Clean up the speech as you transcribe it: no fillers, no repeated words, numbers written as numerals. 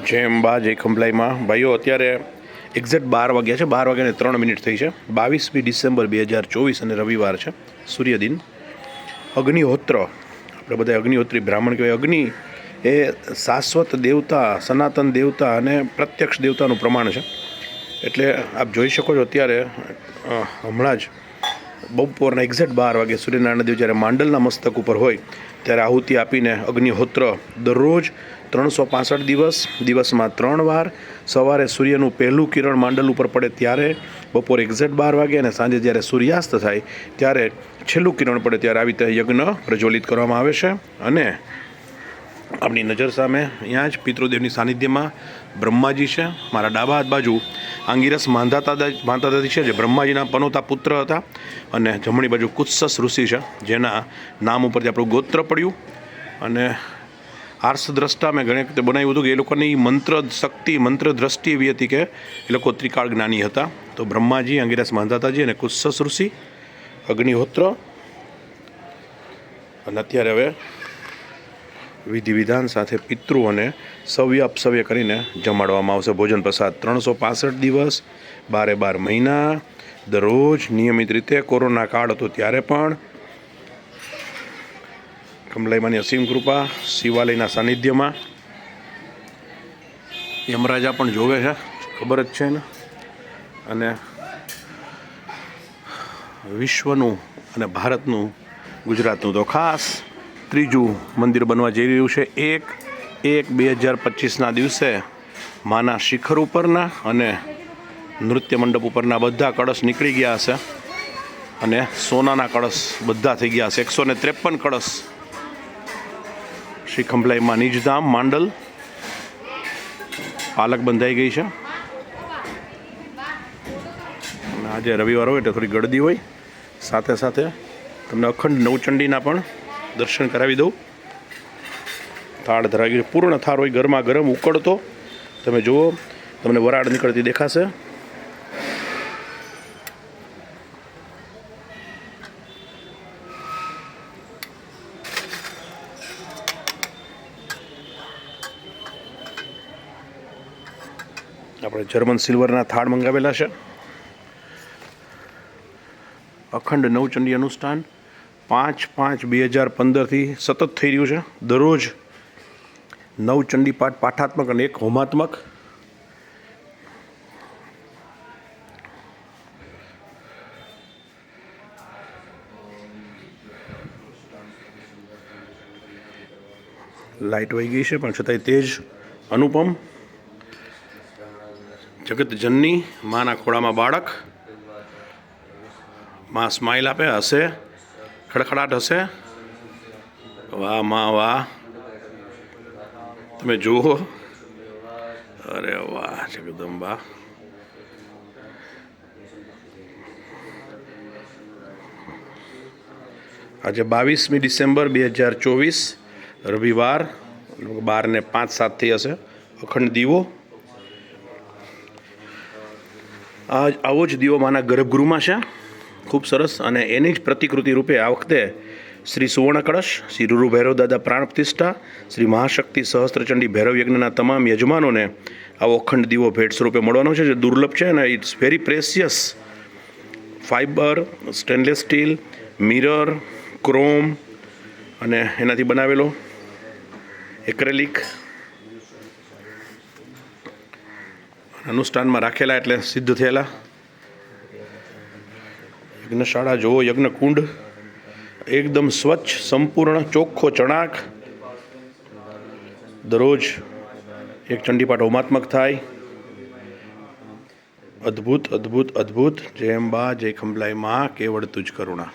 જય અંબા જય ખંભલાઈમાં ભાઈઓ અત્યારે એક્ઝેક્ટ 12 વાગ્યા છે. 12:03 થઈ છે. 22મી ડિસેમ્બર 2024 અને રવિવાર છે. સૂર્યદિન. અગ્નિહોત્ર, આપણે બધા અગ્નિહોત્રી બ્રાહ્મણ કહેવાય. અગ્નિ એ શાશ્વત દેવતા, સનાતન દેવતા અને પ્રત્યક્ષ દેવતાનું પ્રમાણ છે. એટલે આપ જોઈ શકો છો અત્યારે હમણાં જ બપોરના એક્ઝેક્ટ 12 વાગે સૂર્યનારાયણ દેવ જ્યારે માંડલના મસ્તક ઉપર હોય ત્યારે આહુતિ આપીને અગ્નિહોત્ર દરરોજ 365 દિવસમાં 3 વાર, સવારે સૂર્યનું પહેલું કિરણ માંડલ ઉપર પડે ત્યારે, બપોરે એક્ઝેક્ટ 12 વાગે અને સાંજે જ્યારે સૂર્યાસ્ત થાય ત્યારે છેલ્લું કિરણ પડે ત્યારે આવી રીતે યજ્ઞ પ્રજ્વલિત કરવામાં આવે છે. અને આપણી નજર સામે અહીંયા જ પિતૃદેવની સાનિધ્યમાં બ્રહ્માજી છે. મારા ડાબા હાથ બાજુ આંગિરસ માંધાતાજી છે, જે બ્રહ્માજીના પનોતા પુત્ર હતા. અને જમણી બાજુ કુત્સસ ઋષિ છે, જેના નામ ઉપરથી આપણું ગોત્ર પડ્યું. અને આર્ષદ્રષ્ટા મેં ઘણી વખતે બનાવ્યું હતું કે એ લોકોની મંત્ર શક્તિ, મંત્ર દ્રષ્ટિ એવી હતી કે એ લોકો ત્રિકાળ જ્ઞાની હતા. તો બ્રહ્માજી, અંગિરસ માંધાતાજી અને કુત્સસ ઋષિ, અગ્નિહોત્ર. અને અત્યારે હવે વિધિ વિધાન સાથે પિતૃઓને સવ્ય અપસવ્ય કરીને જમાડવામાં આવશે ભોજન પ્રસાદ. 365 દિવસ, 12 મહિના, દરરોજ નિયમિત રીતે. કોરોના કાળ હતો ત્યારે પણ. ખંભલાઈમાંની અસીમ કૃપા, શિવાલયના સાનિધ્યમાં. યમરાજા પણ જોવે છે, ખબર જ છે ને. અને વિશ્વનું અને ભારતનું, ગુજરાતનું તો ખાસ ત્રીજું મંદિર બનવા જઈ રહ્યું છે. 1/1/2025ના દિવસે માના શિખર ઉપરના અને નૃત્ય મંડપ ઉપરના બધા કળશ નીકળી ગયા હશે અને સોનાના કળશ બધા થઈ ગયા હશે. 153 કળશ શ્રી ખંભલાઈમાં નિજધામ માંડલ પાલક બંધાઈ ગઈ છે. અને આજે રવિવાર હોય એટલે થોડી ગળદી હોય. સાથે સાથે તમને અખંડ નવચંડીના પણ દર્શન કરાવી દઉં. થાળ ધરાવી ગયો, પૂર્ણ થાળ હોય, ગરમા ગરમ ઉકળતો. તમે જુઓ, તમને વરાળ નીકળતી દેખાશે. આપણે જર્મન સિલ્વરના થાળ મંગાવેલા છે. અખંડ નવચંડી અનુષ્ઠાન 5/5/2015થી સતત થઈ રહ્યું છે. દરરોજ 9 ચંડી પાઠ પાઠાત્મક અને 1 હોમાત્મક. લાઇટ વહી ગઈ છે પણ છતાંય તેજ અનુપમ. જગતજનની માના ખોળામાં બાળક. માં સ્માઇલ આપે, હશે, ખડખડાટ હશે. વાહ માં વાહ, તમે જુઓ. અરે વાહ જગદંબા. આજે 22મી ડિસેમ્બર 2024 રવિવાર, 12:05-07 થઈ હશે. અખંડ દીવો. આવો જ દીવો માના ગર્ભગૃહમાં છે, ખૂબ સરસ. અને એની જ પ્રતિકૃતિ રૂપે આ વખતે શ્રી સુવર્ણ કળશ, શ્રી રૂરુ ભૈરવ દાદા પ્રાણ પ્રતિષ્ઠા, શ્રી મહાશક્તિ સહસ્ત્રચંડી ભૈરવ યજ્ઞના તમામ યજમાનોને આવો અખંડ દીવો ભેટ સ્વરૂપે મળવાનો છે, જે દુર્લભ છે અને it's very precious. Fibre, stainless steel, mirror, chrome અને એનાથી બનાવેલો એક્રેલિક. અનુષ્ઠાનમાં રાખેલા એટલે સિદ્ધ થયેલા. યજ્ઞશાળા જુઓ, યજ્ઞકુંડ એકદમ સ્વચ્છ, સંપૂર્ણ ચોખ્ખો ચણાક. દરરોજ 1 ચંડીપાઠ હોમાત્મક થાય. અદ્ભુત અદ્ભુત અદ્ભુત. જય અંબા જય ખંભલાઈ માં, કેવળ તુજ કરુણા.